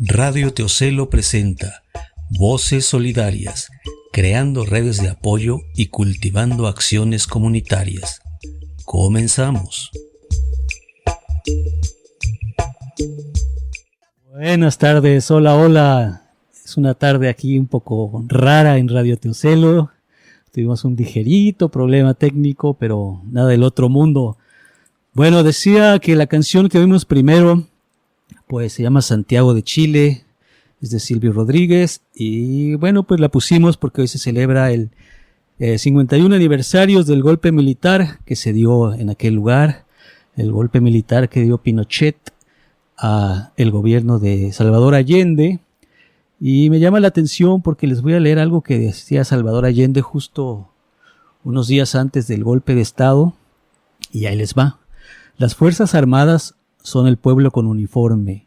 Radio Teocelo presenta Voces Solidarias, creando redes de apoyo y cultivando acciones comunitarias. Comenzamos. Buenas tardes, hola. Es una tarde aquí un poco rara en Radio Teocelo. Tuvimos un ligerito problema técnico, pero nada del otro mundo. Bueno, decía que la canción que oímos primero pues se llama Santiago de Chile, es de Silvio Rodríguez, y bueno, pues la pusimos porque hoy se celebra el 51 aniversario del golpe militar que se dio en aquel lugar, el golpe militar que dio Pinochet a el gobierno de Salvador Allende. Y me llama la atención porque les voy a leer algo que decía Salvador Allende justo unos días antes del golpe de Estado, y ahí les va. Las Fuerzas Armadas son el pueblo con uniforme,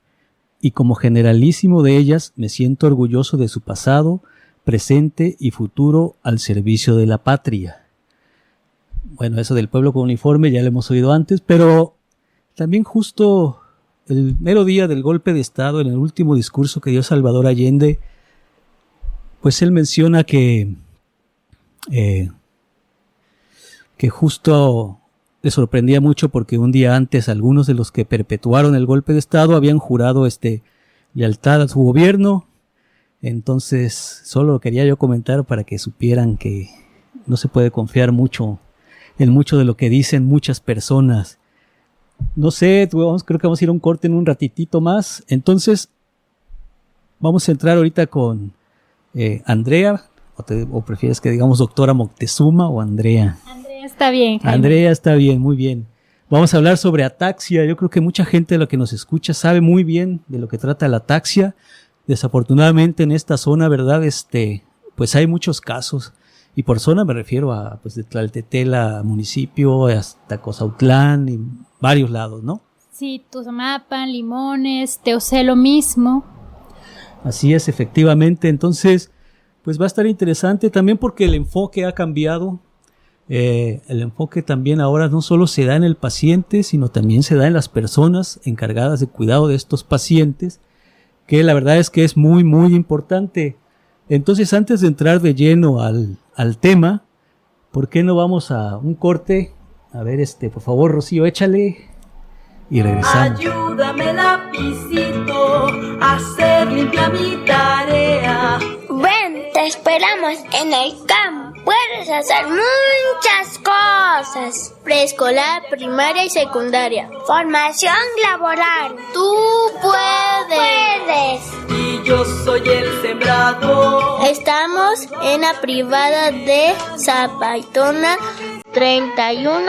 y como generalísimo de ellas me siento orgulloso de su pasado, presente y futuro al servicio de la patria. Bueno, eso del pueblo con uniforme ya lo hemos oído antes, pero también justo el mero día del golpe de Estado, en el último discurso que dio Salvador Allende, pues él menciona que justo le sorprendía mucho porque un día antes algunos de los que perpetuaron el golpe de Estado habían jurado lealtad a su gobierno. Entonces solo quería yo comentar para que supieran que no se puede confiar mucho en mucho de lo que dicen muchas personas. No sé, creo que vamos a ir a un corte en un ratitito más. Entonces vamos a entrar ahorita con Andrea, o prefieres que digamos doctora Moctezuma o Andrea. Está bien, Jaime. Andrea está bien, muy bien. Vamos a hablar sobre ataxia. Yo creo que mucha gente de la que nos escucha sabe muy bien de lo que trata la ataxia. Desafortunadamente en esta zona, ¿verdad? Pues hay muchos casos. Y por zona me refiero a pues de Tlaltetela municipio hasta Cozautlán y varios lados, ¿no? Sí, Tuzamapan, Limones, Teocelo mismo. Así es, efectivamente. Entonces, pues va a estar interesante también porque el enfoque ha cambiado. El enfoque también ahora no solo se da en el paciente, sino también se da en las personas encargadas de cuidado de estos pacientes, que la verdad es que es muy, muy importante. Entonces, antes de entrar de lleno al tema, ¿por qué no vamos a un corte? A ver, por favor, Rocío, échale y regresamos. Ayúdame, lapicito, a hacer limpia mi tarea. Ven, te esperamos en el campo. Puedes hacer muchas cosas. Preescolar, primaria y secundaria. Formación laboral. Tú puedes. Y yo soy el sembrado. Estamos en la privada de Zapaitona 31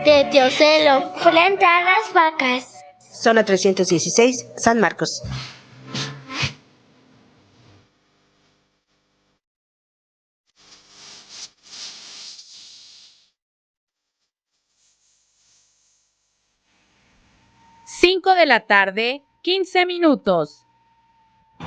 de Teocelo, frente a las vacas. Zona 316, San Marcos. De la tarde, 15 minutos.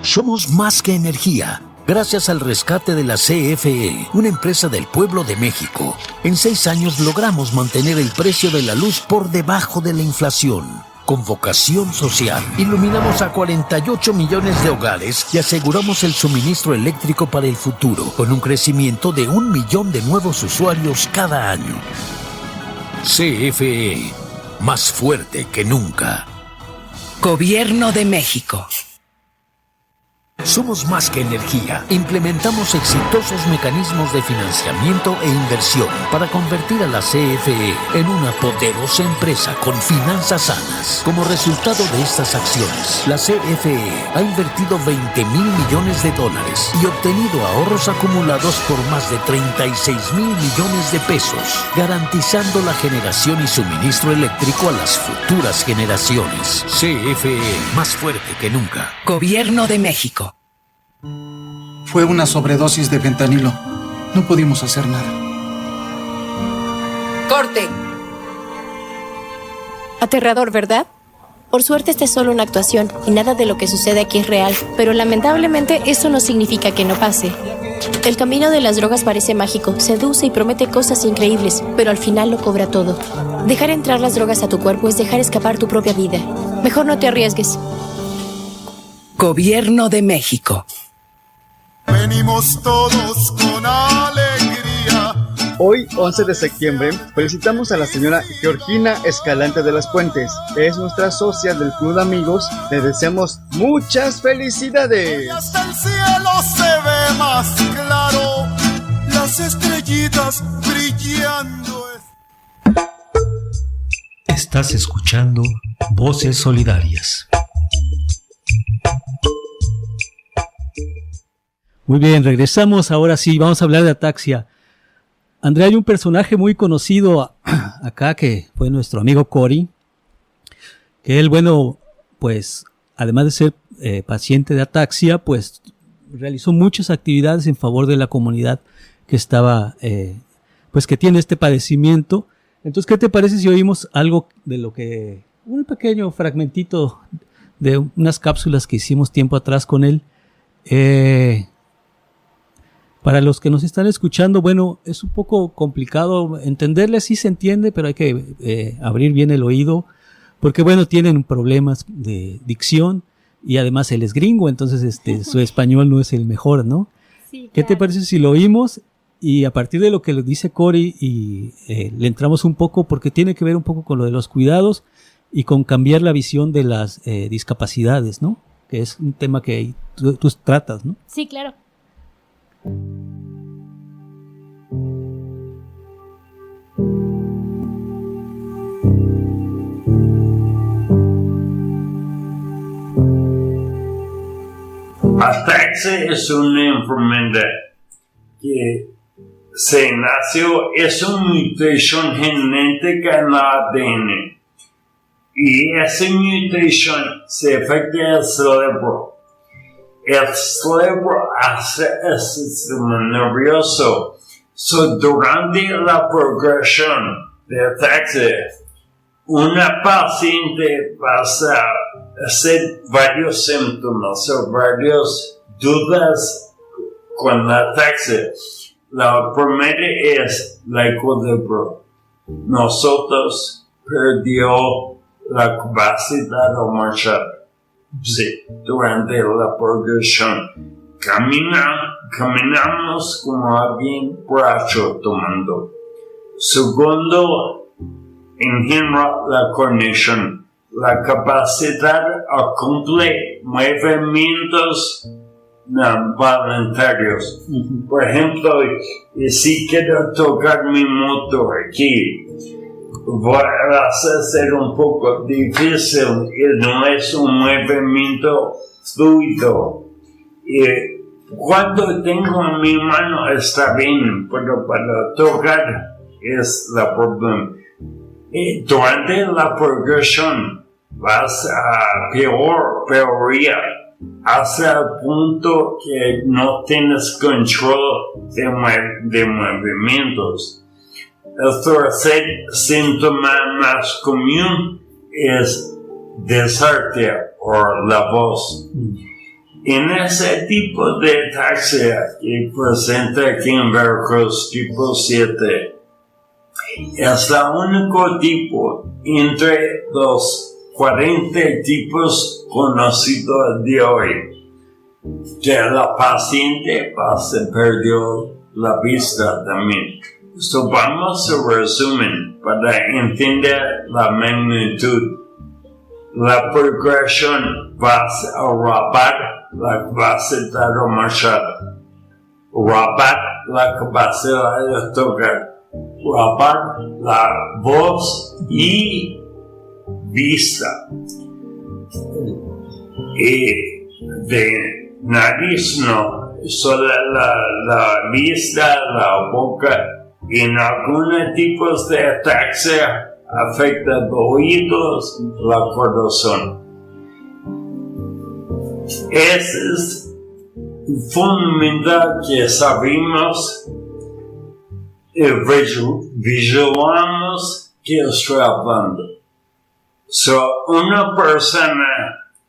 Somos más que energía. Gracias al rescate de la CFE, una empresa del pueblo de México, en 6 años logramos mantener el precio de la luz por debajo de la inflación. Con vocación social, iluminamos a 48 millones de hogares y aseguramos el suministro eléctrico para el futuro, con un crecimiento de 1 millón de nuevos usuarios cada año. CFE, más fuerte que nunca. Gobierno de México. Somos más que energía. Implementamos exitosos mecanismos de financiamiento e inversión para convertir a la CFE en una poderosa empresa con finanzas sanas. Como resultado de estas acciones, la CFE ha invertido $20,000 millones y obtenido ahorros acumulados por más de $36,000 millones, garantizando la generación y suministro eléctrico a las futuras generaciones. CFE, más fuerte que nunca. Gobierno de México. Fue una sobredosis de fentanilo. No pudimos hacer nada. ¡Corte! Aterrador, ¿verdad? Por suerte esta es solo una actuación y nada de lo que sucede aquí es real, pero lamentablemente eso no significa que no pase. El camino de las drogas parece mágico, seduce y promete cosas increíbles, pero al final lo cobra todo. Dejar entrar las drogas a tu cuerpo es dejar escapar tu propia vida. Mejor no te arriesgues. Gobierno de México. Venimos todos con alegría. Hoy, 11 de septiembre, felicitamos a la señora Georgina Escalante de las Puentes. Es nuestra socia del Club de Amigos. Le deseamos muchas felicidades. Hasta el cielo se ve más claro, las estrellitas brillando. Estás escuchando Voces Solidarias. Muy bien, regresamos. Ahora sí, vamos a hablar de ataxia. Andrea, hay un personaje muy conocido acá que fue nuestro amigo Cory, que él, bueno, pues además de ser paciente de ataxia, pues realizó muchas actividades en favor de la comunidad que estaba, pues que tiene este padecimiento. Entonces, ¿qué te parece si oímos algo de lo que, un pequeño fragmentito de unas cápsulas que hicimos tiempo atrás con él? Para los que nos están escuchando, bueno, es un poco complicado entenderle, sí se entiende, pero hay que abrir bien el oído, porque bueno, tienen problemas de dicción y además él es gringo, entonces su español no es el mejor, ¿no? Sí, claro. ¿Qué te parece si lo oímos? Y a partir de lo que le dice Cory y le entramos un poco, porque tiene que ver un poco con lo de los cuidados y con cambiar la visión de las discapacidades, ¿no? Que es un tema que tú tratas, ¿no? Sí, claro. Ataxia es una enfermedad que se nació, es una mutación genética en el ADN y esa mutación se afecta al cerebro. El cerebro hace el sistema nervioso. Durante la progresión de ataxia, una paciente va a hacer varios síntomas o varias dudas con la ataxia. La primera es la equilibrio. Nosotros perdimos la capacidad de marchar. Sí, durante la progresión. Caminamos como alguien borracho tomando. Segundo, en general, la coordinación. La capacidad a cumplir movimientos voluntarios. Por ejemplo, si quiero tocar mi motor aquí, va a ser un poco difícil y no es un movimiento fluido. Cuando tengo mi mano está bien, pero para tocar es el problema. Durante la progresión vas a peoría hasta el punto que no tienes control de movimientos. El tercer síntoma más común es desartea o la voz. En ese tipo de ataxia que presenta aquí en Veracruz, tipo 7, es el único tipo entre los 40 tipos conocidos de hoy que la paciente se perdió la vista también. Vamos a resumen para entender la magnitud. La progresión va a robar la capacidad de marchar, robar la capacidad de tocar, robar la voz y vista. Y de nariz no, solo la vista, la boca. En algunos tipos de ataxia afecta los oídos, la corazón. Es fundamental que sabemos y visualizamos que estoy hablando. Una persona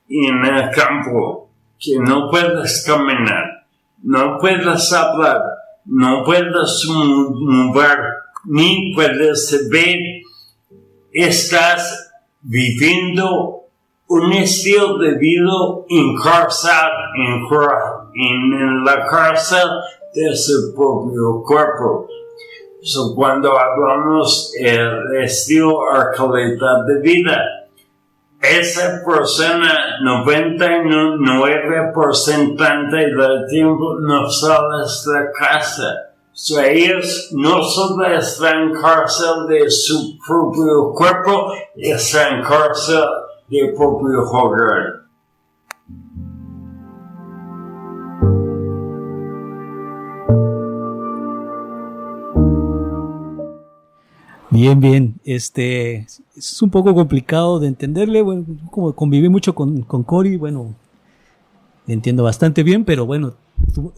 en el campo que no puedes caminar, no puedes hablar, no puedes mover, ni puedes ver, estás viviendo un estilo de vida encarcelado en la cárcel de su propio cuerpo. So, cuando hablamos del estilo o calidad de vida, esa persona 99% del tiempo no sale de la casa. So, ellos no solo están en cárcel de su propio cuerpo, están en cárcel del propio hogar. Bien, es un poco complicado de entenderle, bueno, como conviví mucho con Cory, bueno, le entiendo bastante bien, pero bueno, tú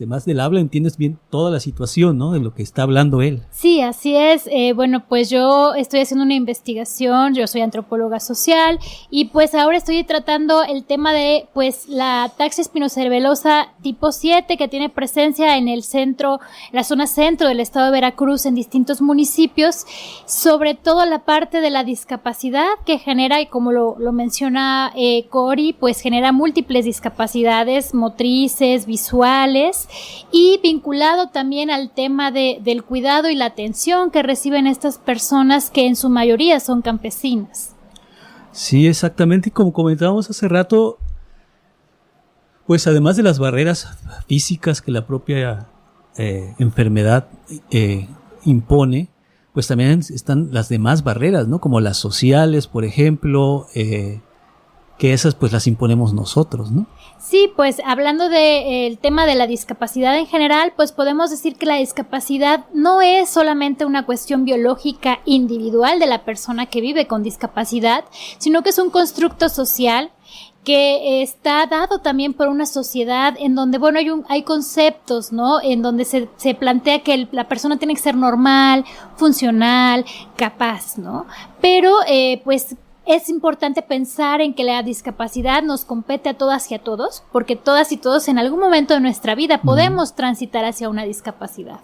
más del habla entiendes bien toda la situación, ¿no? De lo que está hablando él. Sí, así es. Bueno, pues yo estoy haciendo una investigación, yo soy antropóloga social y pues ahora estoy tratando el tema de pues la ataxia espinocerebelosa tipo 7 que tiene presencia en el centro, la zona centro del estado de Veracruz en distintos municipios, sobre todo la parte de la discapacidad que genera, y como lo menciona Cory, pues genera múltiples discapacidades motrices, visuales, y vinculado también al tema del cuidado y la atención que reciben estas personas que en su mayoría son campesinas. Sí, exactamente, y como comentábamos hace rato, pues además de las barreras físicas que la propia enfermedad impone, pues también están las demás barreras, ¿no? Como las sociales, por ejemplo, que esas pues las imponemos nosotros, ¿no? Sí, pues hablando del tema de la discapacidad en general, pues podemos decir que la discapacidad no es solamente una cuestión biológica individual de la persona que vive con discapacidad, sino que es un constructo social que está dado también por una sociedad en donde, bueno, hay conceptos, ¿no? En donde se plantea que la persona tiene que ser normal, funcional, capaz, ¿no? Pero, pues, es importante pensar en que la discapacidad nos compete a todas y a todos, porque todas y todos en algún momento de nuestra vida podemos transitar hacia una discapacidad.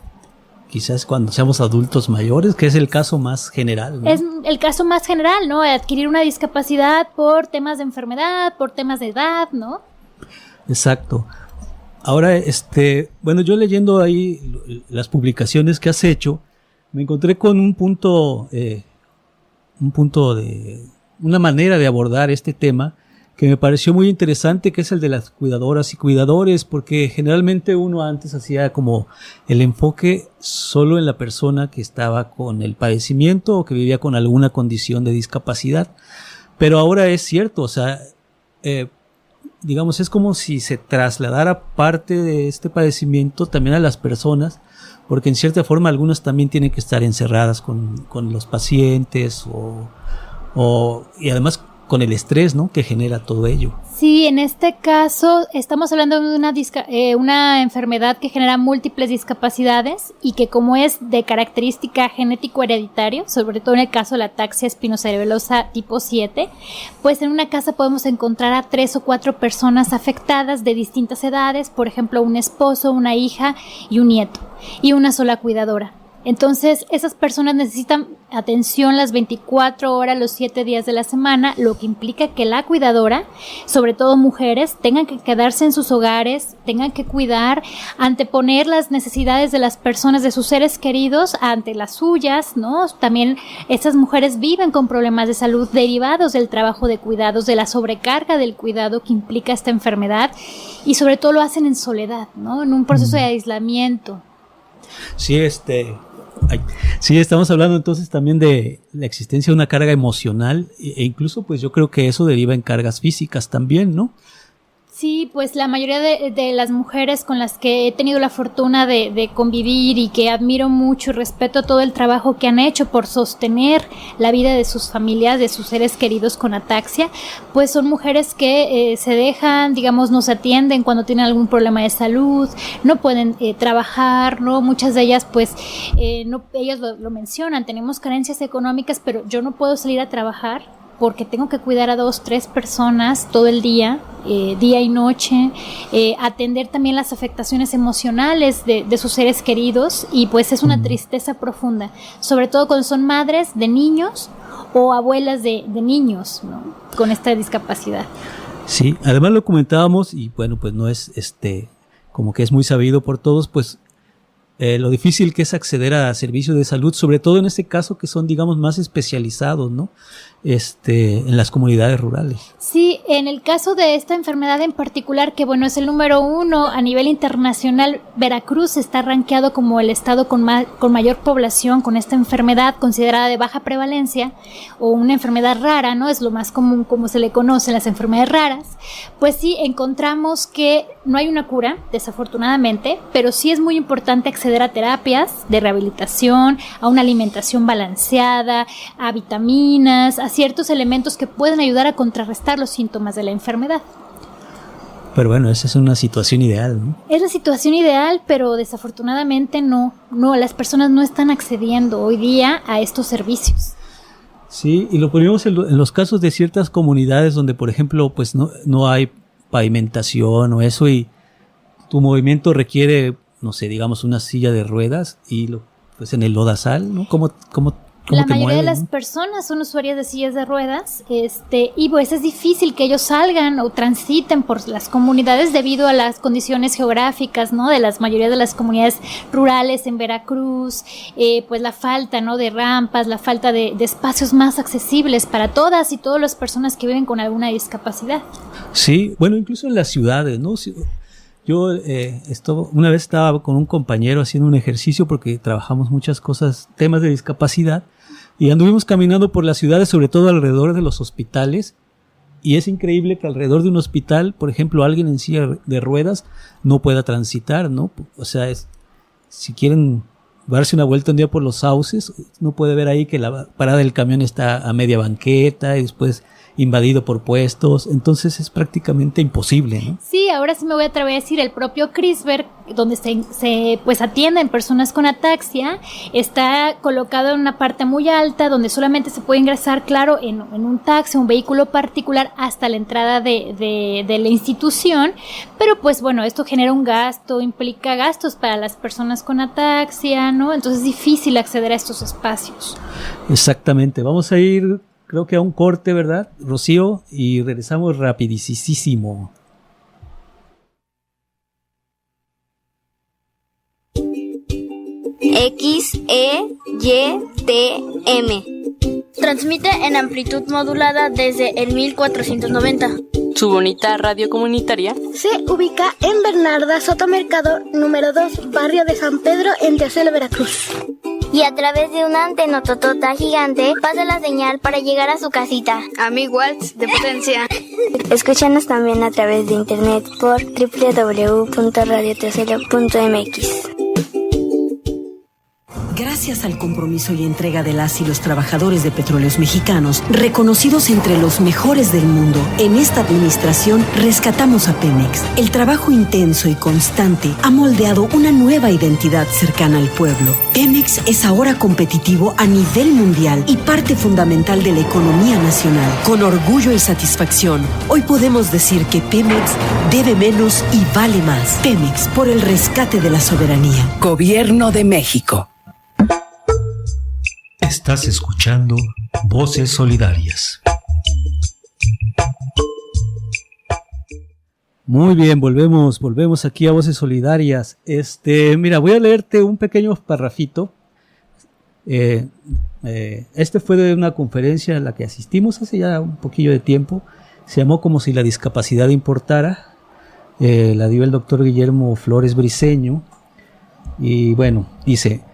Quizás cuando seamos adultos mayores, que es el caso más general, ¿no? Es el caso más general, ¿no? Adquirir una discapacidad por temas de enfermedad, por temas de edad, ¿no? Exacto. Ahora, bueno, yo leyendo ahí las publicaciones que has hecho, me encontré con una manera de abordar este tema que me pareció muy interesante, que es el de las cuidadoras y cuidadores, porque generalmente uno antes hacía como el enfoque solo en la persona que estaba con el padecimiento o que vivía con alguna condición de discapacidad, pero ahora es cierto, o sea, digamos, es como si se trasladara parte de este padecimiento también a las personas, porque en cierta forma algunas también tienen que estar encerradas con los pacientes y además con el estrés, ¿no?, que genera todo ello. Sí, en este caso estamos hablando de una enfermedad que genera múltiples discapacidades y que, como es de característica genético-hereditario, sobre todo en el caso de la ataxia espinocerebelosa tipo 7, pues en una casa podemos encontrar a 3 o 4 personas afectadas de distintas edades, por ejemplo, un esposo, una hija y un nieto, y una sola cuidadora. Entonces, esas personas necesitan atención las 24 horas, los 7 días de la semana, lo que implica que la cuidadora, sobre todo mujeres, tengan que quedarse en sus hogares, tengan que cuidar, anteponer las necesidades de las personas, de sus seres queridos, ante las suyas, ¿no? También estas mujeres viven con problemas de salud derivados del trabajo de cuidados, de la sobrecarga del cuidado que implica esta enfermedad, y sobre todo lo hacen en soledad, ¿no? En un proceso de aislamiento. Sí, sí, estamos hablando entonces también de la existencia de una carga emocional e incluso pues yo creo que eso deriva en cargas físicas también, ¿no? Sí, pues la mayoría de las mujeres con las que he tenido la fortuna de convivir y que admiro mucho y respeto todo el trabajo que han hecho por sostener la vida de sus familias, de sus seres queridos con ataxia, pues son mujeres que se dejan, digamos, nos atienden cuando tienen algún problema de salud, no pueden trabajar, ¿no? Muchas de ellas pues, ellas lo mencionan, tenemos carencias económicas, pero yo no puedo salir a trabajar porque tengo que cuidar a 2, 3 personas todo el día, día y noche, atender también las afectaciones emocionales de sus seres queridos, y pues es una tristeza profunda, sobre todo cuando son madres de niños o abuelas de niños, ¿no?, con esta discapacidad. Sí, además lo comentábamos y bueno, pues no es como que es muy sabido por todos, pues lo difícil que es acceder a servicios de salud, sobre todo en este caso que son, digamos, más especializados, ¿no?, en las comunidades rurales. Sí, en el caso de esta enfermedad en particular, que bueno, es el número 1 a nivel internacional, Veracruz está rankeado como el estado con mayor población con esta enfermedad, considerada de baja prevalencia, o una enfermedad rara, ¿no? Es lo más común como se le conoce, las enfermedades raras. Pues sí, encontramos que no hay una cura, desafortunadamente, pero sí es muy importante acceder a terapias de rehabilitación, a una alimentación balanceada, a vitaminas, a ciertos elementos que pueden ayudar a contrarrestar los síntomas de la enfermedad. Pero bueno, esa es una situación ideal, ¿no? Es la situación ideal, pero desafortunadamente no, las personas no están accediendo hoy día a estos servicios. Sí, y lo ponemos en los casos de ciertas comunidades donde, por ejemplo, pues no hay pavimentación o eso, y tu movimiento requiere, no sé, digamos una silla de ruedas y pues en el lodazal, ¿no? ¿Cómo la mayoría de las ¿no? personas son usuarias de sillas de ruedas, y pues es difícil que ellos salgan o transiten por las comunidades debido a las condiciones geográficas, ¿no?, de las mayoría de las comunidades rurales en Veracruz, pues la falta, ¿no?, de rampas, la falta de espacios más accesibles para todas y todas las personas que viven con alguna discapacidad. Sí, bueno, incluso en las ciudades, ¿no? Yo una vez estaba con un compañero haciendo un ejercicio porque trabajamos muchas cosas, temas de discapacidad, y anduvimos caminando por las ciudades, sobre todo alrededor de los hospitales, y es increíble que alrededor de un hospital, por ejemplo, alguien en silla de ruedas no pueda transitar, ¿no? O sea, si quieren darse una vuelta un día por los sauces, no puede ver ahí que la parada del camión está a media banqueta y después invadido por puestos, entonces es prácticamente imposible, ¿no? Sí, ahora sí me voy a atrever a decir, el propio CRISPR, donde se pues atienden personas con ataxia, está colocado en una parte muy alta donde solamente se puede ingresar, claro, en un taxi, un vehículo particular hasta la entrada de la institución, pero pues bueno, esto genera un gasto, implica gastos para las personas con ataxia, ¿no? Entonces es difícil acceder a estos espacios. Exactamente, vamos a ir, creo que a un corte, ¿verdad, Rocío? Y regresamos rapidísimo. XEYTM. Transmite en amplitud modulada desde el 1490. Su bonita radio comunitaria se ubica en Bernarda Soto Mercado, número 2, barrio de San Pedro, en Teocelo, Veracruz. Y a través de una antenototota gigante pasa la señal para llegar a su casita. a 1000 watts de potencia. Escúchanos también a través de internet por www.radioteocelo.mx. Gracias al compromiso y entrega de las y los trabajadores de Petróleos Mexicanos, reconocidos entre los mejores del mundo, en esta administración rescatamos a Pemex. El trabajo intenso y constante ha moldeado una nueva identidad cercana al pueblo. Pemex es ahora competitivo a nivel mundial y parte fundamental de la economía nacional. Con orgullo y satisfacción, hoy podemos decir que Pemex debe menos y vale más. Pemex, por el rescate de la soberanía. Gobierno de México. Estás escuchando Voces Solidarias. Muy bien, volvemos aquí a Voces Solidarias. Mira, voy a leerte un pequeño parrafito. Fue de una conferencia a la que asistimos hace ya un poquillo de tiempo. Se llamó Como si la discapacidad importara. La dio el doctor Guillermo Flores Briceño. Y bueno, dice: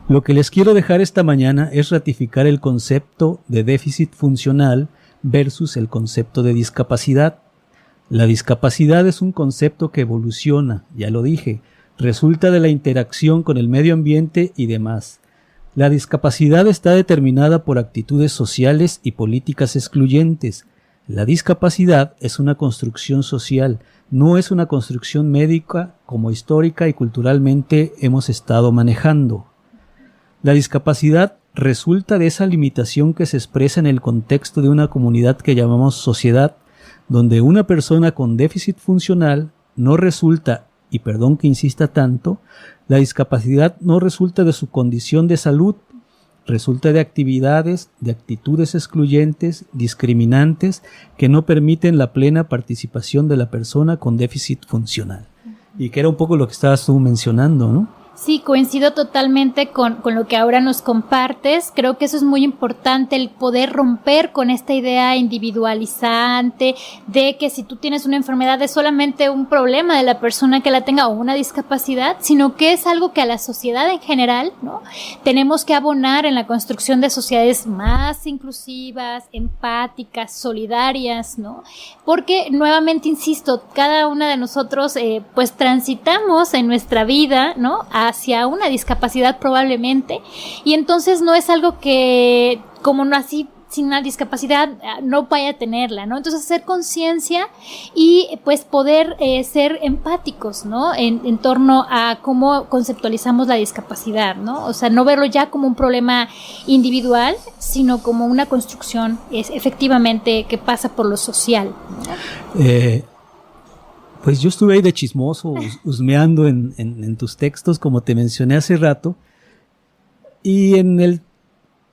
lo que les quiero dejar esta mañana es ratificar el concepto de déficit funcional versus el concepto de discapacidad. La discapacidad es un concepto que evoluciona, ya lo dije, resulta de la interacción con el medio ambiente y demás. La discapacidad está determinada por actitudes sociales y políticas excluyentes. La discapacidad es una construcción social, no es una construcción médica como histórica y culturalmente hemos estado manejando. La discapacidad resulta de esa limitación que se expresa en el contexto de una comunidad que llamamos sociedad, donde una persona con déficit funcional no resulta, y perdón que insista tanto, la discapacidad no resulta de su condición de salud, resulta de actividades, de actitudes excluyentes, discriminantes, que no permiten la plena participación de la persona con déficit funcional. Y que era un poco lo que estabas tú mencionando, ¿no? Sí, coincido totalmente con lo que ahora nos compartes. Creo que eso es muy importante, el poder romper con esta idea individualizante de que si tú tienes una enfermedad es solamente un problema de la persona que la tenga o una discapacidad, sino que es algo que a la sociedad en general, ¿no?, tenemos que abonar en la construcción de sociedades más inclusivas, empáticas, solidarias, ¿no? Porque, nuevamente insisto, cada una de nosotros pues transitamos en nuestra vida, ¿no?, hacia una discapacidad probablemente, y entonces no es algo que como no así sin una discapacidad no vaya a tenerla, ¿no? Entonces hacer conciencia y pues poder ser empáticos, ¿no? En torno a cómo conceptualizamos la discapacidad, ¿no? O sea, no verlo ya como un problema individual, sino como una construcción efectivamente que pasa por lo social, ¿no? Pues yo estuve ahí de chismoso, husmeando en tus textos, como te mencioné hace rato, y en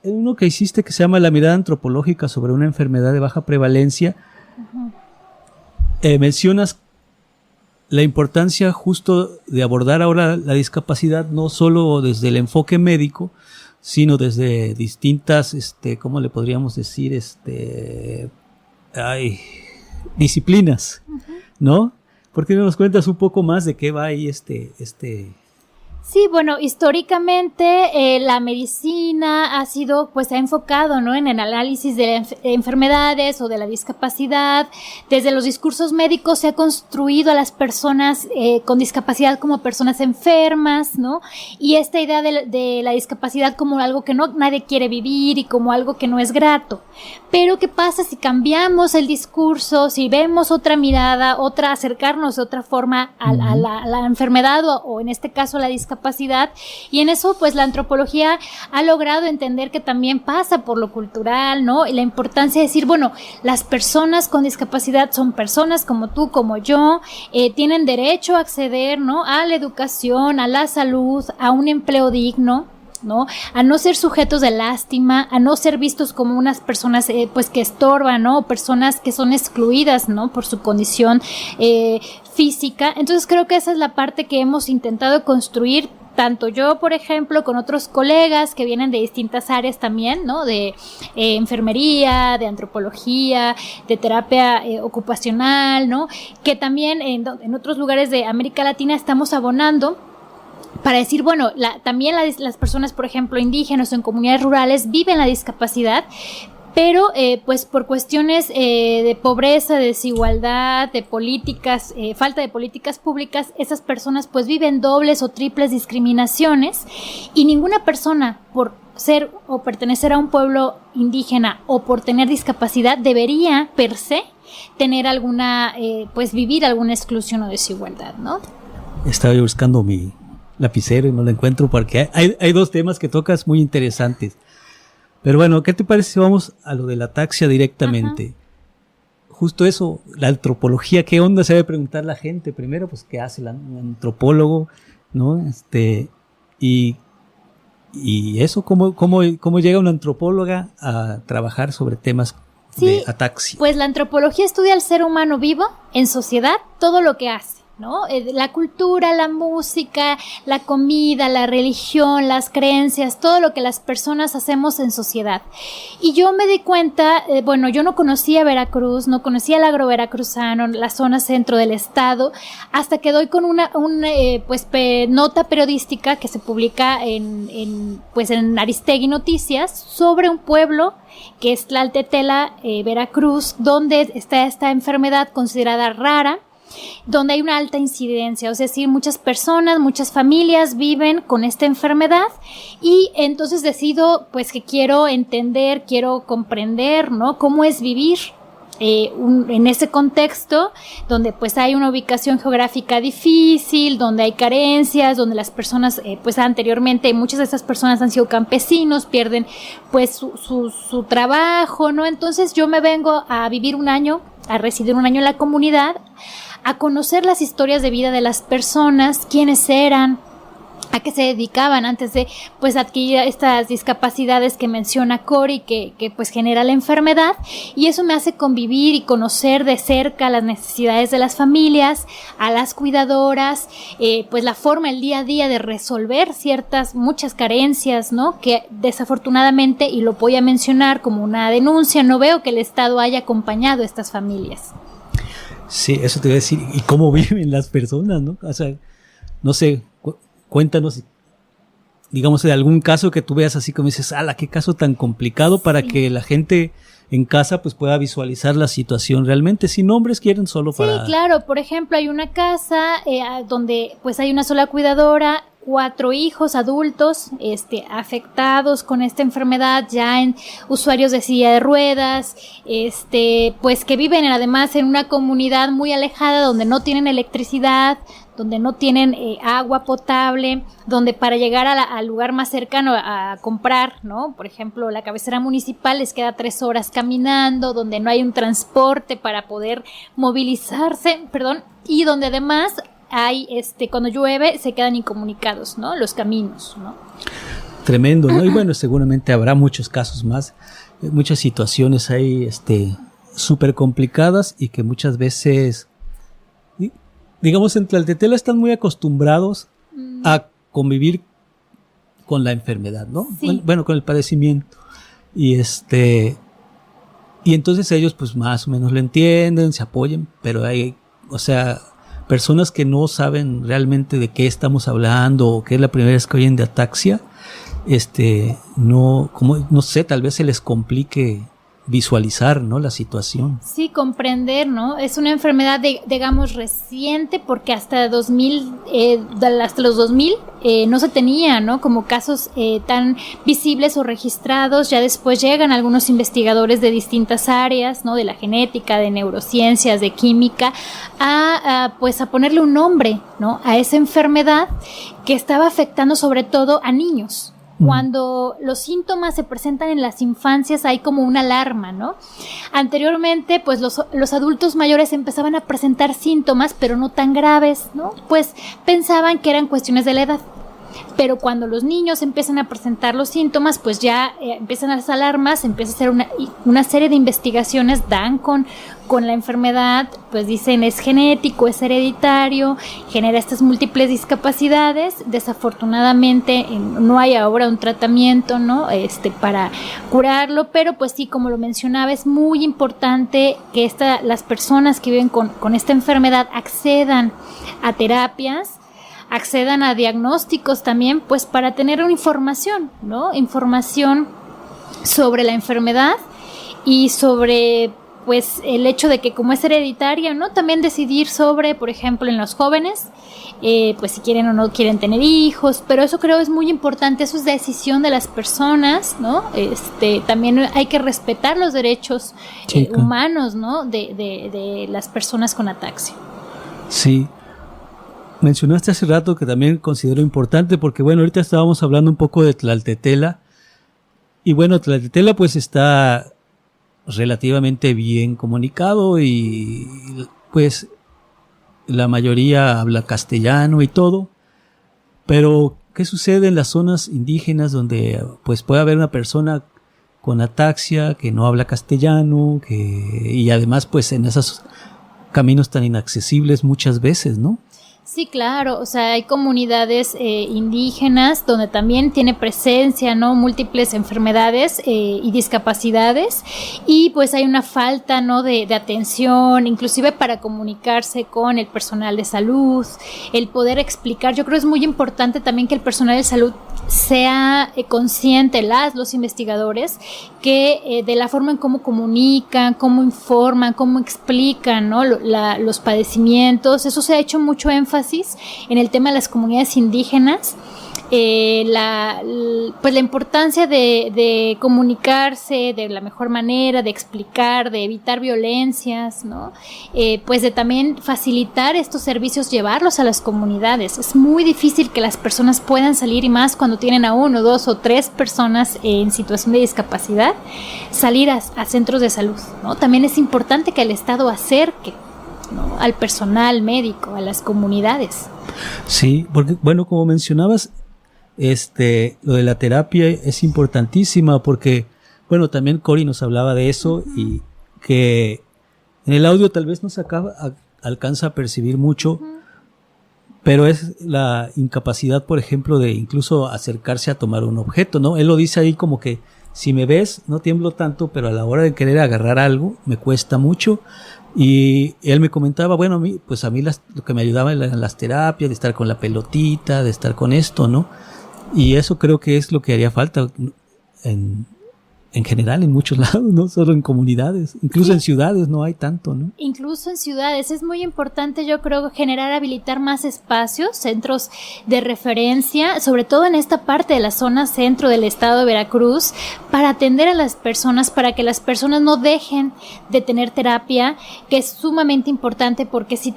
uno que hiciste que se llama La mirada antropológica sobre una enfermedad de baja prevalencia, mencionas la importancia justo de abordar ahora la discapacidad no solo desde el enfoque médico, sino desde distintas, ¿cómo le podríamos decir? Disciplinas, ¿no? ¿Por qué no nos cuentas un poco más de qué va ahí Sí, bueno, históricamente la medicina ha sido, pues, ha enfocado, ¿no?, en el análisis de enfermedades o de la discapacidad. Desde los discursos médicos se ha construido a las personas con discapacidad como personas enfermas, ¿no? Y esta idea de la discapacidad como algo que nadie quiere vivir y como algo que no es grato. Pero ¿qué pasa si cambiamos el discurso, si vemos otra mirada, acercarnos de otra forma a la enfermedad o en este caso a la discapacidad? Y en eso pues la antropología ha logrado entender que también pasa por lo cultural, ¿no? Y la importancia de decir, bueno, las personas con discapacidad son personas como tú, como yo, tienen derecho a acceder, ¿no?, a la educación, a la salud, a un empleo digno, ¿no?, a no ser sujetos de lástima, a no ser vistos como unas personas pues que estorban, ¿no?, o personas que son excluidas, ¿no?, por su condición física. Entonces creo que esa es la parte que hemos intentado construir, tanto yo, por ejemplo, con otros colegas que vienen de distintas áreas también, ¿no?, de enfermería, de antropología, de terapia ocupacional, ¿no?, que también en otros lugares de América Latina estamos abonando para decir, bueno, también las personas, por ejemplo, indígenas o en comunidades rurales viven la discapacidad, pero pues por cuestiones de pobreza, de desigualdad, de políticas, falta de políticas públicas, esas personas pues viven dobles o triples discriminaciones, y ninguna persona por ser o pertenecer a un pueblo indígena o por tener discapacidad debería per se tener alguna, pues vivir alguna exclusión o desigualdad, ¿no? Estaba yo buscando mi lapicero y no lo encuentro porque hay dos temas que tocas muy interesantes. Pero bueno, ¿qué te parece si vamos a lo de la ataxia directamente? Ajá. Justo eso, la antropología, ¿qué onda? Se debe preguntar la gente primero, pues ¿qué hace un antropólogo? ¿No? Y eso, ¿cómo llega una antropóloga a trabajar sobre temas de ataxia? Pues la antropología estudia al ser humano vivo en sociedad, todo lo que hace, ¿no? La cultura, la música, la comida, la religión, las creencias, todo lo que las personas hacemos en sociedad. Y yo me di cuenta, yo no conocía Veracruz, no conocía el agroveracruzano, la zona centro del estado, hasta que doy con una nota periodística que se publica en Aristegui Noticias sobre un pueblo que es Tlaltetela, Veracruz, donde está esta enfermedad considerada rara, donde hay una alta incidencia, es decir, muchas personas, muchas familias viven con esta enfermedad, y entonces decido pues que quiero entender, quiero comprender, ¿no?, cómo es vivir en ese contexto donde pues hay una ubicación geográfica difícil, donde hay carencias, donde las personas pues anteriormente muchas de esas personas han sido campesinos, pierden pues su trabajo, ¿no? Entonces yo me vengo a vivir un año, a residir un año en la comunidad, a conocer las historias de vida de las personas, quiénes eran, a qué se dedicaban antes de pues adquirir estas discapacidades que menciona Cori, que pues genera la enfermedad, y eso me hace convivir y conocer de cerca las necesidades de las familias, a las cuidadoras, pues la forma, el día a día de resolver muchas carencias, ¿no? Que desafortunadamente, y lo voy a mencionar como una denuncia, no veo que el Estado haya acompañado a estas familias. Sí, eso te voy a decir, y cómo viven las personas, ¿no? O sea, no sé, cuéntanos, digamos, de algún caso que tú veas así como dices, ¡ala, qué caso tan complicado! Para que la gente en casa pues pueda visualizar la situación realmente, sin nombres, quieren solo para... Sí, claro, por ejemplo, hay una casa donde pues hay una sola cuidadora, 4 hijos adultos afectados con esta enfermedad, ya en usuarios de silla de ruedas, pues que viven además en una comunidad muy alejada donde no tienen electricidad, donde no tienen agua potable, donde para llegar al lugar más cercano a comprar, ¿no? Por ejemplo, la cabecera municipal les queda 3 horas caminando, donde no hay un transporte para poder movilizarse, y donde además hay, cuando llueve se quedan incomunicados, ¿no? Los caminos, ¿no? Tremendo, ¿no? Y bueno, seguramente habrá muchos casos más, muchas situaciones ahí, súper complicadas y que muchas veces, digamos, en Tlaltetela están muy acostumbrados a convivir con la enfermedad, ¿no? Sí. Bueno, con el padecimiento. Y entonces ellos pues más o menos lo entienden, se apoyan, pero hay, o sea, personas que no saben realmente de qué estamos hablando o que es la primera vez que oyen de ataxia, no sé, tal vez se les complique visualizar, ¿no? La situación. Sí, comprender, ¿no? Es una enfermedad, digamos, reciente, porque hasta los 2000 no se tenía, ¿no? Como casos tan visibles o registrados. Ya después llegan algunos investigadores de distintas áreas, ¿no? De la genética, de neurociencias, de química, a ponerle un nombre, ¿no? A esa enfermedad que estaba afectando sobre todo a niños. Cuando los síntomas se presentan en las infancias hay como una alarma, ¿no? Anteriormente, pues los adultos mayores empezaban a presentar síntomas, pero no tan graves, ¿no? Pues pensaban que eran cuestiones de la edad. Pero cuando los niños empiezan a presentar los síntomas, pues ya empiezan las alarmas, empieza a hacer una serie de investigaciones, dan con la enfermedad, pues dicen es genético, es hereditario, genera estas múltiples discapacidades. Desafortunadamente no hay ahora un tratamiento, ¿no? Para curarlo, pero pues sí, como lo mencionaba, es muy importante que las personas que viven con esta enfermedad accedan a terapias, accedan a diagnósticos también, pues para tener una información, ¿no? Información sobre la enfermedad y sobre, pues, el hecho de que como es hereditaria, ¿no? También decidir sobre, por ejemplo, en los jóvenes, pues si quieren o no quieren tener hijos, pero eso creo es muy importante, eso es decisión de las personas, ¿no? También hay que respetar los derechos humanos, ¿no? De las personas con ataxia. Sí. Mencionaste hace rato que también considero importante porque, bueno, ahorita estábamos hablando un poco de Tlaltetela y, bueno, Tlaltetela pues está relativamente bien comunicado y pues la mayoría habla castellano y todo, pero ¿qué sucede en las zonas indígenas donde pues puede haber una persona con ataxia que no habla castellano y además pues en esos caminos tan inaccesibles muchas veces, ¿no? Sí, claro, o sea, hay comunidades indígenas donde también tiene presencia, ¿no? Múltiples enfermedades y discapacidades, y pues hay una falta, ¿no? de atención, inclusive para comunicarse con el personal de salud, el poder explicar. Yo creo que es muy importante también que el personal de salud sea consciente, los investigadores, que de la forma en cómo comunican, cómo informan, cómo explican, ¿no? Los padecimientos. Eso se ha hecho mucho énfasis en el tema de las comunidades indígenas, la importancia de comunicarse de la mejor manera, de explicar, de evitar violencias, ¿no? Pues de también facilitar estos servicios, llevarlos a las comunidades. Es muy difícil que las personas puedan salir, y más cuando tienen a 1, 2 o 3 personas en situación de discapacidad, salir a centros de salud, ¿no? También es importante que el Estado acerque, ¿no? ¿no? Al personal médico, a las comunidades. Sí, porque bueno, como mencionabas, lo de la terapia es importantísima porque, bueno, también Cori nos hablaba de eso y que en el audio tal vez no se alcanza a percibir mucho, pero es la incapacidad, por ejemplo, de incluso acercarse a tomar un objeto, ¿no? Él lo dice ahí como que si me ves no tiemblo tanto, pero a la hora de querer agarrar algo me cuesta mucho. Y él me comentaba, bueno, a mí lo que me ayudaba en las terapias, de estar con la pelotita, de estar con esto, ¿no? Y eso creo que es lo que haría falta en general en muchos lados, no solo en comunidades, incluso en ciudades no hay tanto, ¿no? Incluso en ciudades es muy importante, yo creo, habilitar más espacios, centros de referencia, sobre todo en esta parte de la zona centro del estado de Veracruz, para atender a las personas, para que las personas no dejen de tener terapia, que es sumamente importante porque si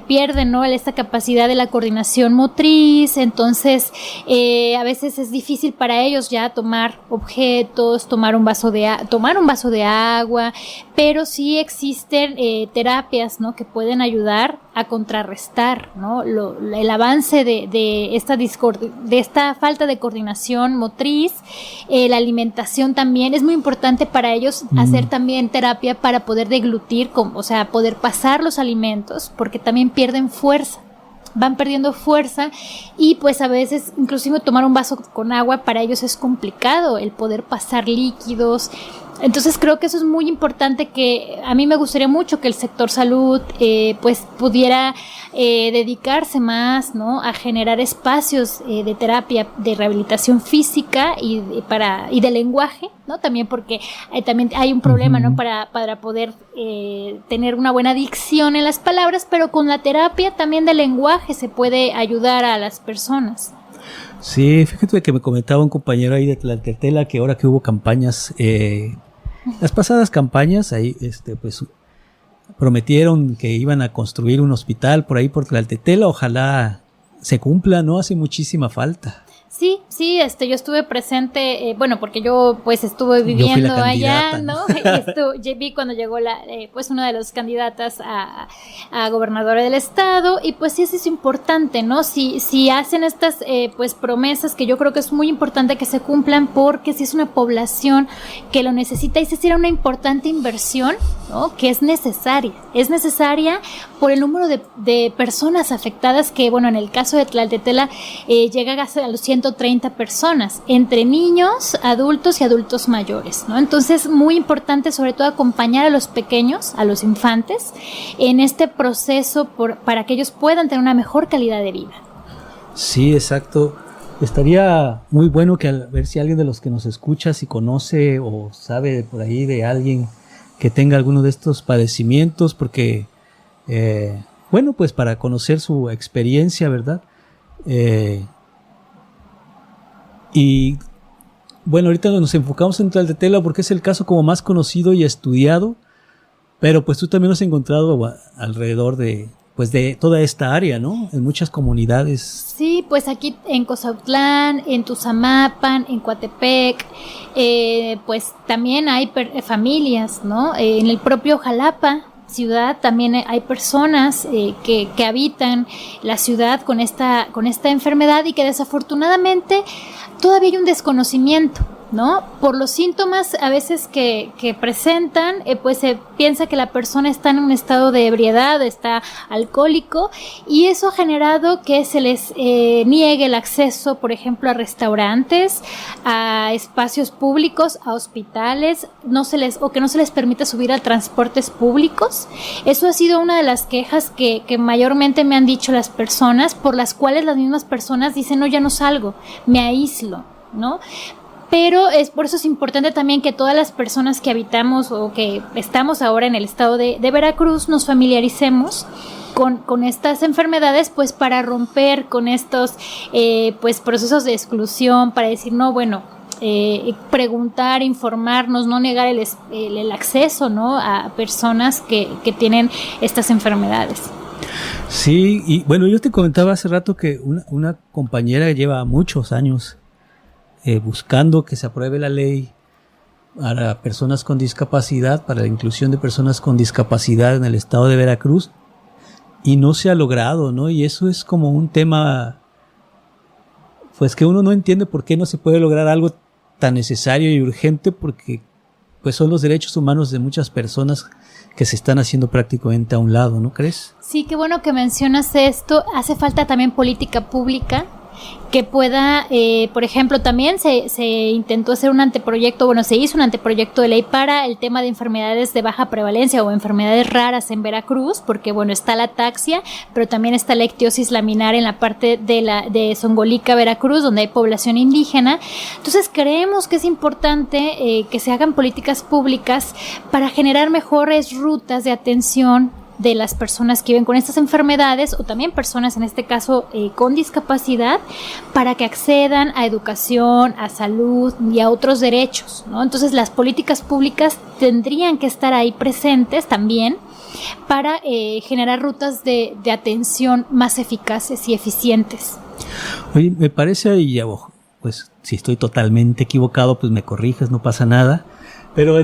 pierden, ¿no?, esta capacidad de la coordinación motriz, entonces a veces es difícil para ellos ya tomar objetos, tomar un vaso de agua, pero sí existen terapias, ¿no?, que pueden ayudar a contrarrestar, ¿no?, el avance de esta falta de coordinación motriz. La alimentación también es muy importante para ellos, hacer también terapia para poder deglutir, poder pasar los alimentos, porque también pierden fuerza. Van perdiendo fuerza y pues a veces inclusive tomar un vaso con agua para ellos es complicado, el poder pasar líquidos. Entonces creo que eso es muy importante, que a mí me gustaría mucho que el sector salud pues pudiera dedicarse más, ¿no?, a generar espacios de terapia, de rehabilitación física y de lenguaje, ¿no? También porque también hay un problema, ¿no?, para poder tener una buena dicción en las palabras, pero con la terapia también de lenguaje se puede ayudar a las personas. Sí, fíjate que me comentaba un compañero ahí de Tlaltetela que ahora que hubo campañas, las pasadas campañas ahí, pues prometieron que iban a construir un hospital por ahí por Tlaltetela, ojalá se cumpla, ¿no? Hace muchísima falta. Sí, yo estuve presente, porque yo pues estuve viviendo allá, ¿no? Vi cuando llegó pues una de las candidatas a gobernadora del estado, y pues sí, eso es importante, ¿no? Si hacen estas pues promesas, que yo creo que es muy importante que se cumplan, porque si es una población que lo necesita, y si será una importante inversión, ¿no?, que es necesaria por el número de personas afectadas, que bueno, en el caso de Tlaltetela llega a los 130 personas, entre niños, adultos y adultos mayores, ¿no? Entonces, muy importante sobre todo acompañar a los pequeños, a los infantes, en este proceso para que ellos puedan tener una mejor calidad de vida. Sí, exacto. Estaría muy bueno que a ver si alguien de los que nos escucha, si conoce o sabe por ahí de alguien que tenga alguno de estos padecimientos, porque, bueno, pues para conocer su experiencia, ¿verdad? Y bueno, ahorita nos enfocamos en Tlaltetela porque es el caso como más conocido y estudiado, pero pues tú también has encontrado alrededor de toda esta área, ¿no? En muchas comunidades. Sí, pues aquí en Cozautlán, en Tuzamapan, en Coatepec, pues también hay familias, ¿no? En el propio Jalapa ciudad también hay personas que habitan la ciudad con esta enfermedad, y que desafortunadamente todavía hay un desconocimiento, ¿no? Por los síntomas a veces que presentan, pues se piensa que la persona está en un estado de ebriedad, está alcohólico, y eso ha generado que se les niegue el acceso, por ejemplo, a restaurantes, a espacios públicos, a hospitales, que no se les permita subir a transportes públicos. Eso ha sido una de las quejas que mayormente me han dicho las personas, por las cuales las mismas personas dicen, no, ya no salgo, me aíslo, ¿no? Pero por eso es importante también que todas las personas que habitamos o que estamos ahora en el estado de Veracruz nos familiaricemos con estas enfermedades, pues para romper con estos pues procesos de exclusión, para decir, no, bueno, preguntar, informarnos, no negar el acceso, ¿no?, a personas que tienen estas enfermedades. Sí, y bueno, yo te comentaba hace rato que una compañera lleva muchos años buscando que se apruebe la ley para personas con discapacidad, para la inclusión de personas con discapacidad en el estado de Veracruz, y no se ha logrado, ¿no? Y eso es como un tema, pues que uno no entiende por qué no se puede lograr algo tan necesario y urgente, porque pues son los derechos humanos de muchas personas que se están haciendo prácticamente a un lado, ¿no crees? Sí, qué bueno que mencionas esto. Hace falta también política pública que pueda, por ejemplo, también se intentó hacer un anteproyecto, se hizo un anteproyecto de ley para el tema de enfermedades de baja prevalencia o enfermedades raras en Veracruz, porque está la ataxia, pero también está la ictiosis laminar en la parte de Zongolica, Veracruz, donde hay población indígena. Entonces creemos que es importante que se hagan políticas públicas para generar mejores rutas de atención de las personas que viven con estas enfermedades, o también personas en este caso con discapacidad, para que accedan a educación, a salud y a otros derechos, ¿no? Entonces las políticas públicas tendrían que estar ahí presentes también para generar rutas de atención más eficaces y eficientes. Oye, me parece, y pues si estoy totalmente equivocado, pues me corriges, no pasa nada, pero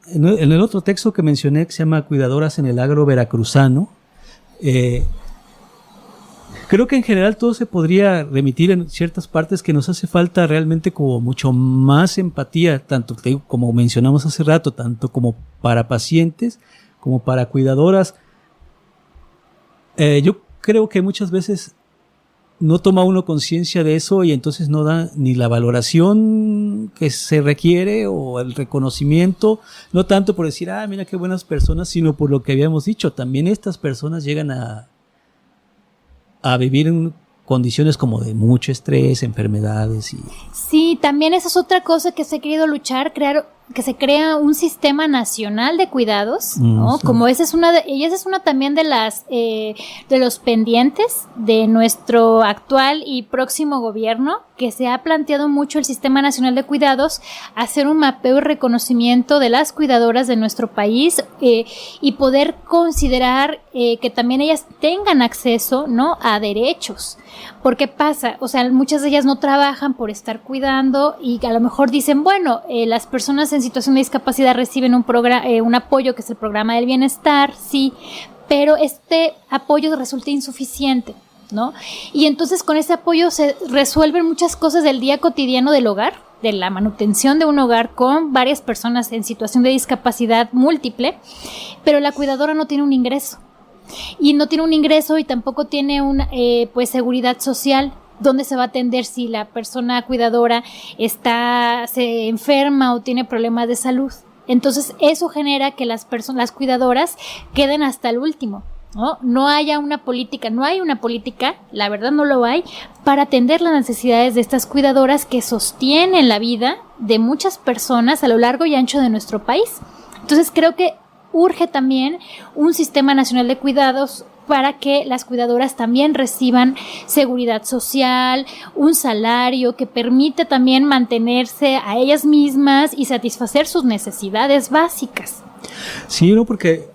en el otro texto que mencioné, que se llama Cuidadoras en el Agro Veracruzano, creo que en general todo se podría remitir en ciertas partes que nos hace falta realmente como mucho más empatía, tanto como mencionamos hace rato, tanto como para pacientes como para cuidadoras. Yo creo que muchas veces no toma uno conciencia de eso y entonces no da ni la valoración que se requiere o el reconocimiento, no tanto por decir, mira qué buenas personas, sino por lo que habíamos dicho, también estas personas llegan a vivir en condiciones como de mucho estrés, enfermedades y... Sí, también esa es otra cosa que se ha querido luchar, que se crea un sistema nacional de cuidados, ¿no? Sí. Como esa es una también de los pendientes de nuestro actual y próximo gobierno, que se ha planteado mucho el Sistema Nacional de Cuidados, hacer un mapeo y reconocimiento de las cuidadoras de nuestro país, y poder considerar que también ellas tengan acceso, ¿no?, a derechos. Porque pasa, muchas de ellas no trabajan por estar cuidando y a lo mejor dicen, las personas en situación de discapacidad reciben un apoyo que es el programa del bienestar, sí, pero este apoyo resulta insuficiente, ¿no? Y entonces con ese apoyo se resuelven muchas cosas del día cotidiano del hogar, de la manutención de un hogar con varias personas en situación de discapacidad múltiple, pero la cuidadora no tiene un ingreso. Y no tiene un ingreso y tampoco tiene una seguridad social. ¿Dónde se va a atender si la persona cuidadora se enferma o tiene problemas de salud? Entonces eso genera que las cuidadoras queden hasta el último, ¿no? No hay una política, la verdad no lo hay, para atender las necesidades de estas cuidadoras que sostienen la vida de muchas personas a lo largo y ancho de nuestro país. Entonces creo que urge también un sistema nacional de cuidados para que las cuidadoras también reciban seguridad social, un salario que permite también mantenerse a ellas mismas y satisfacer sus necesidades básicas. Sí, no, porque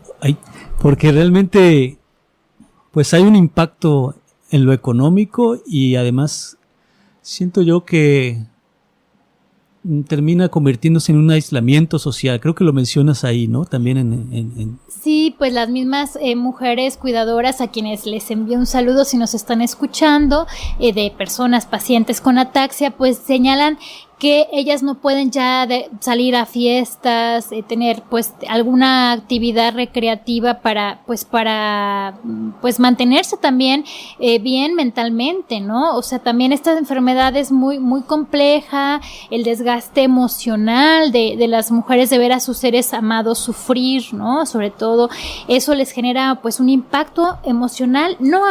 realmente pues hay un impacto en lo económico y además siento yo que termina convirtiéndose en un aislamiento social. Creo que lo mencionas ahí, ¿no? También Sí, pues las mismas mujeres cuidadoras, a quienes les envío un saludo si nos están escuchando, de personas pacientes con ataxia, pues señalan que ellas no pueden ya salir a fiestas, tener pues alguna actividad recreativa para mantenerse también bien mentalmente, ¿no? O sea, también esta enfermedad es muy, muy compleja, el desgaste emocional de las mujeres de ver a sus seres amados sufrir, ¿no? Sobre todo, eso les genera pues un impacto emocional. No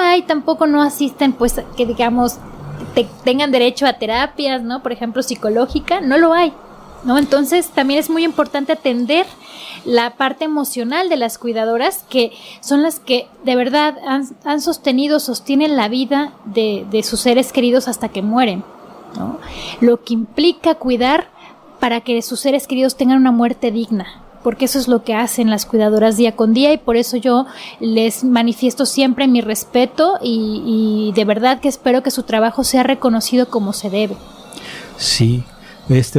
asisten pues que digamos tengan derecho a terapias, ¿no? Por ejemplo, psicológica, no lo hay, ¿no? Entonces también es muy importante atender la parte emocional de las cuidadoras, que son las que de verdad sostienen la vida de sus seres queridos hasta que mueren, ¿no? Lo que implica cuidar para que sus seres queridos tengan una muerte digna, porque eso es lo que hacen las cuidadoras día con día, y por eso yo les manifiesto siempre mi respeto y de verdad que espero que su trabajo sea reconocido como se debe. Sí,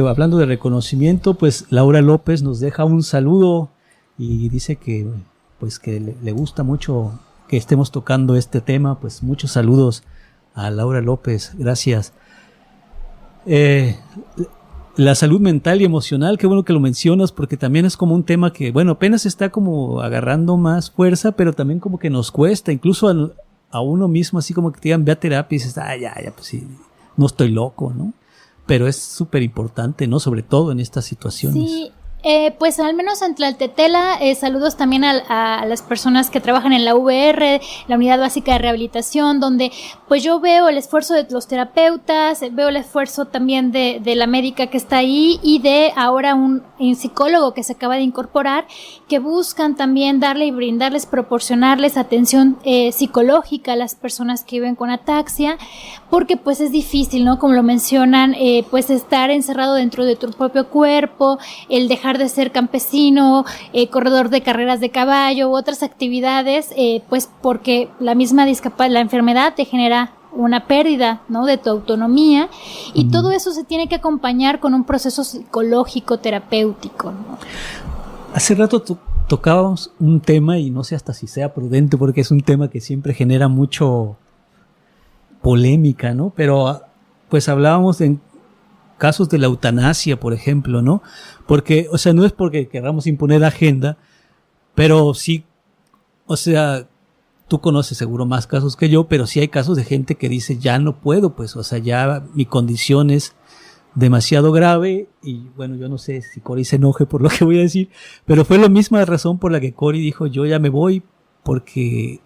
hablando de reconocimiento, pues Laura López nos deja un saludo y dice que pues que le gusta mucho que estemos tocando este tema, pues muchos saludos a Laura López, gracias. La salud mental y emocional, qué bueno que lo mencionas, porque también es como un tema que, bueno, apenas está como agarrando más fuerza, pero también como que nos cuesta, incluso a uno mismo, así como que te digan, ve a terapia y dices, ya, pues sí, no estoy loco, ¿no? Pero es súper importante, ¿no? Sobre todo en estas situaciones. Sí. Pues al menos en Tlaltetela, saludos también a las personas que trabajan en la VR, la Unidad Básica de Rehabilitación, donde pues yo veo el esfuerzo de los terapeutas, veo el esfuerzo también de la médica que está ahí y de ahora un psicólogo que se acaba de incorporar, que buscan también darle y brindarles, proporcionarles atención psicológica a las personas que viven con ataxia, porque pues es difícil, ¿no? Como lo mencionan, pues estar encerrado dentro de tu propio cuerpo, el dejar de ser campesino, corredor de carreras de caballo u otras actividades, pues porque la misma la enfermedad te genera una pérdida, ¿no? De tu autonomía, y todo eso se tiene que acompañar con un proceso psicológico terapéutico, ¿no? Hace rato tocábamos un tema, y no sé hasta si sea prudente, porque es un tema que siempre genera mucho polémica, ¿no? Pero pues hablábamos en casos de la eutanasia, por ejemplo, ¿no? Porque, o sea, no es porque queramos imponer agenda, pero sí, o sea, tú conoces seguro más casos que yo, pero sí hay casos de gente que dice, ya no puedo, pues, o sea, ya mi condición es demasiado grave, y bueno, yo no sé si Cori se enoje por lo que voy a decir, pero fue la misma razón por la que Cori dijo, yo ya me voy, porque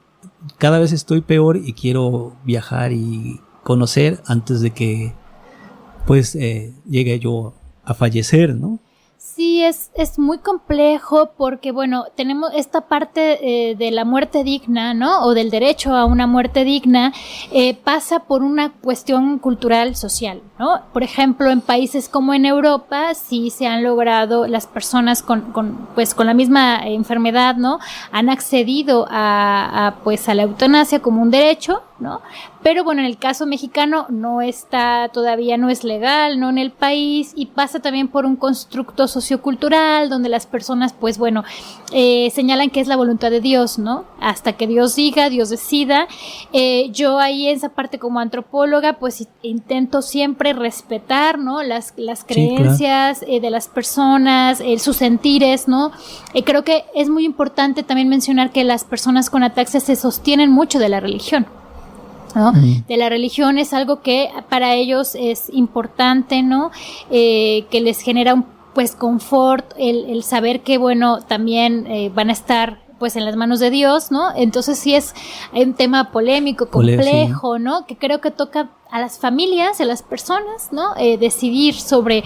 cada vez estoy peor y quiero viajar y conocer antes de que pues llegue yo a fallecer, ¿no? Sí, es muy complejo porque, bueno, tenemos esta parte de la muerte digna, ¿no? O del derecho a una muerte digna, pasa por una cuestión cultural, social, ¿no? Por ejemplo, en países como en Europa, sí se han logrado, las personas con la misma enfermedad, ¿no? Han accedido a la eutanasia como un derecho, ¿no? Pero bueno, en el caso mexicano todavía no es legal, ¿no? En el país, y pasa también por un constructo sociocultural donde las personas, pues bueno, señalan que es la voluntad de Dios, ¿no? Hasta que Dios diga, Dios decida. Yo ahí en esa parte como antropóloga, pues intento siempre respetar, ¿no? Las creencias, sí, claro, de las personas, sus sentires, ¿no? Creo que es muy importante también mencionar que las personas con ataxia se sostienen mucho de la religión, ¿no? De la religión, es algo que para ellos es importante, ¿no? Que les genera un confort, el saber que, bueno, también van a estar pues en las manos de Dios, ¿no? Entonces sí es un tema polémico, complejo, ¿no? Que creo que toca a las familias, a las personas, ¿no? Decidir sobre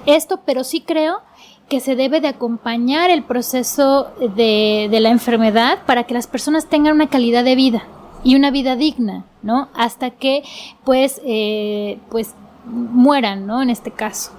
esto, pero sí creo que se debe de acompañar el proceso de la enfermedad para que las personas tengan una calidad de vida y una vida digna, ¿no? Hasta que pues mueran, ¿no? En este caso.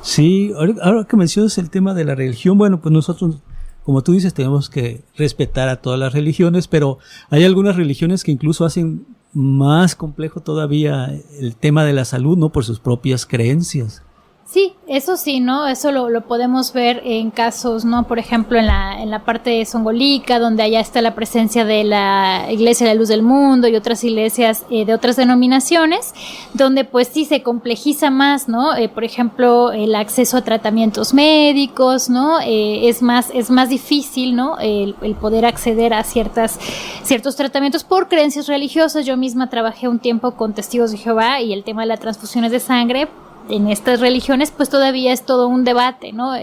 Sí, ahora que mencionas el tema de la religión, bueno, pues nosotros, como tú dices, tenemos que respetar a todas las religiones, pero hay algunas religiones que incluso hacen más complejo todavía el tema de la salud, ¿no? Por sus propias creencias. Sí, eso sí, ¿no? Eso lo podemos ver en casos, ¿no? Por ejemplo, en la parte de Zongolica, donde allá está la presencia de la Iglesia de la Luz del Mundo y otras iglesias de otras denominaciones, donde pues sí se complejiza más, ¿no? Por ejemplo, el acceso a tratamientos médicos, ¿no? Es más difícil, ¿no? El poder acceder a ciertos tratamientos por creencias religiosas. Yo misma trabajé un tiempo con Testigos de Jehová y el tema de las transfusiones de sangre en estas religiones pues todavía es todo un debate, ¿no?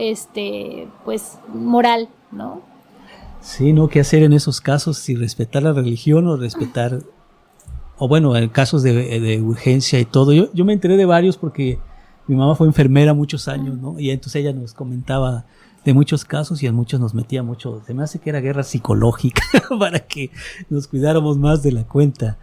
Pues moral, ¿no? Sí, ¿no? ¿Qué hacer en esos casos? Si respetar la religión o respetar, o bueno, en casos de urgencia y todo. Yo me enteré de varios porque mi mamá fue enfermera muchos años, ¿no? Y entonces ella nos comentaba de muchos casos y en muchos nos metía mucho. Se me hace que era guerra psicológica para que nos cuidáramos más de la cuenta.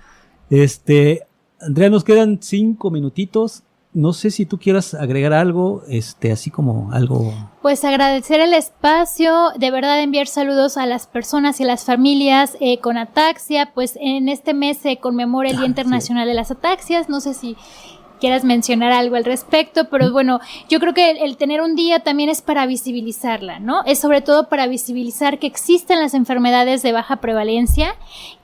Andrea, nos quedan 5 minutitos. No sé si tú quieras agregar algo, así como algo. Pues agradecer el espacio, de verdad enviar saludos a las personas y a las familias con ataxia. Pues en este mes se conmemora el Día Internacional de las Ataxias. No sé si quieras mencionar algo al respecto, pero bueno, yo creo que el tener un día también es para visibilizarla, ¿no? Es sobre todo para visibilizar que existen las enfermedades de baja prevalencia,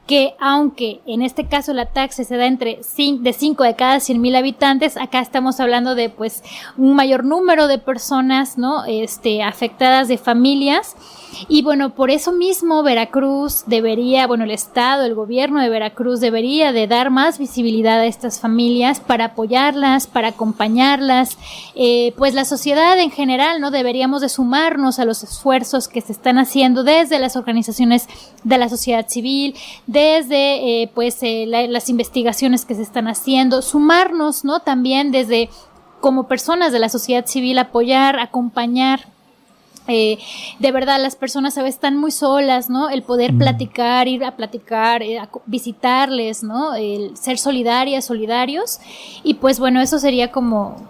que aunque en este caso la taxa se da de 5 de cada 100,000 habitantes, acá estamos hablando de pues un mayor número de personas, ¿no? Afectadas, de familias. Y bueno, por eso mismo Veracruz debería, el Estado, el gobierno de Veracruz debería de dar más visibilidad a estas familias para apoyarlas, para acompañarlas, pues la sociedad en general, ¿no? Deberíamos de sumarnos a los esfuerzos que se están haciendo desde las organizaciones de la sociedad civil, desde las investigaciones que se están haciendo, sumarnos, ¿no? También desde como personas de la sociedad civil, apoyar, acompañar. De verdad, las personas a veces están muy solas, ¿no? El poder platicar, ir a platicar, visitarles, ¿no? El ser solidarios. Y pues bueno, eso sería como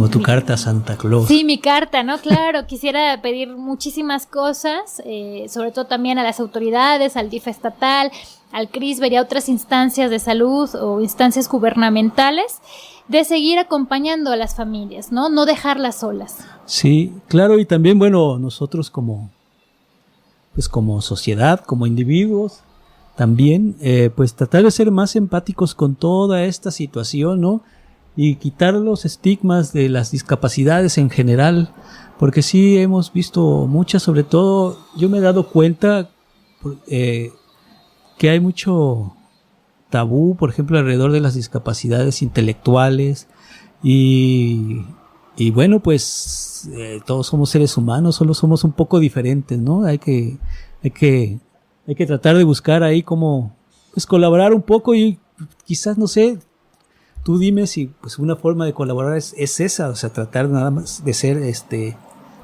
tu carta a Santa Claus. Sí, mi carta, ¿no? Claro, quisiera pedir muchísimas cosas, sobre todo también a las autoridades, al DIF estatal, al CRISBER y a otras instancias de salud o instancias gubernamentales, de seguir acompañando a las familias, ¿no? No dejarlas solas. Sí, claro, y también, nosotros como sociedad, como individuos, también, pues tratar de ser más empáticos con toda esta situación, ¿no? Y quitar los estigmas de las discapacidades en general, porque sí hemos visto muchas, sobre todo, yo me he dado cuenta que hay mucho tabú, por ejemplo, alrededor de las discapacidades intelectuales y bueno, pues todos somos seres humanos, solo somos un poco diferentes, ¿no? Hay que tratar de buscar ahí cómo pues colaborar un poco y quizás, no sé, tú dime si pues una forma de colaborar es esa, o sea, tratar nada más de ser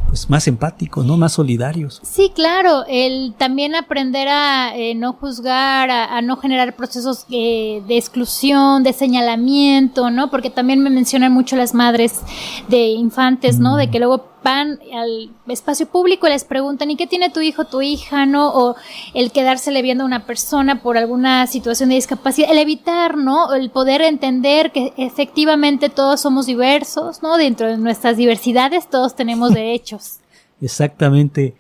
pues más empáticos, ¿no? Más solidarios. Sí, claro, el también aprender a no juzgar, a no generar procesos de exclusión, de señalamiento, ¿no? Porque también me mencionan mucho las madres de infantes, ¿no? De que luego van al espacio público y les preguntan, ¿y qué tiene tu hijo, tu hija, no? O el quedársele viendo a una persona por alguna situación de discapacidad, el evitar, ¿no? El poder entender que efectivamente todos somos diversos, ¿no? Dentro de nuestras diversidades todos tenemos derechos. Exactamente.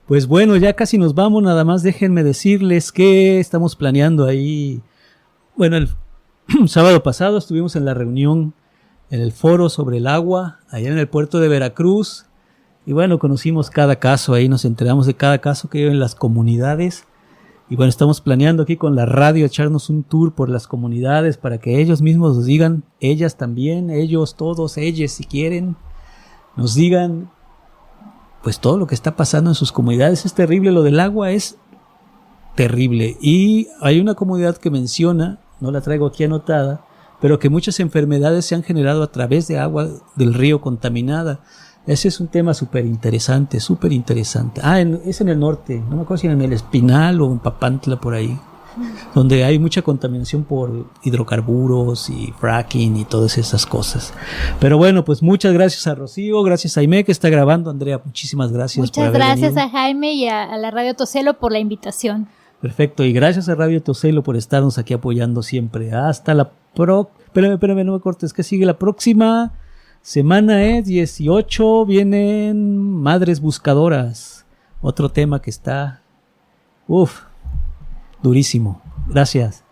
Pues bueno, ya casi nos vamos, nada más déjenme decirles que estamos planeando ahí. Bueno, el sábado pasado estuvimos en la reunión, en el foro sobre el agua, allá en el puerto de Veracruz. Y bueno, conocimos cada caso ahí, nos enteramos de cada caso que hay en las comunidades. Y bueno, estamos planeando aquí con la radio echarnos un tour por las comunidades para que ellos mismos nos digan, ellas también, ellos, todos, ellos si quieren, nos digan pues todo lo que está pasando en sus comunidades. Es terrible, lo del agua es terrible. Y hay una comunidad que menciona, no la traigo aquí anotada, pero que muchas enfermedades se han generado a través de agua del río contaminada. Ese es un tema súper interesante, súper interesante. Es en el norte, no me acuerdo si en el Espinal o en Papantla, por ahí, donde hay mucha contaminación por hidrocarburos y fracking y todas esas cosas. Pero bueno, pues muchas gracias a Rocío, gracias a Aimé que está grabando. Andrea, muchísimas gracias. Muchas gracias a Jaime y a la Radio Teocelo por la invitación. Perfecto, y gracias a Radio Teocelo por estarnos aquí apoyando siempre. Hasta la Espérame, no me cortes, que sigue la próxima semana, 18, vienen Madres Buscadoras, otro tema que está, durísimo. Gracias.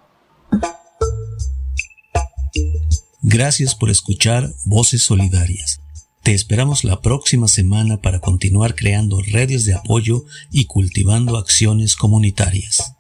Gracias por escuchar Voces Solidarias. Te esperamos la próxima semana para continuar creando redes de apoyo y cultivando acciones comunitarias.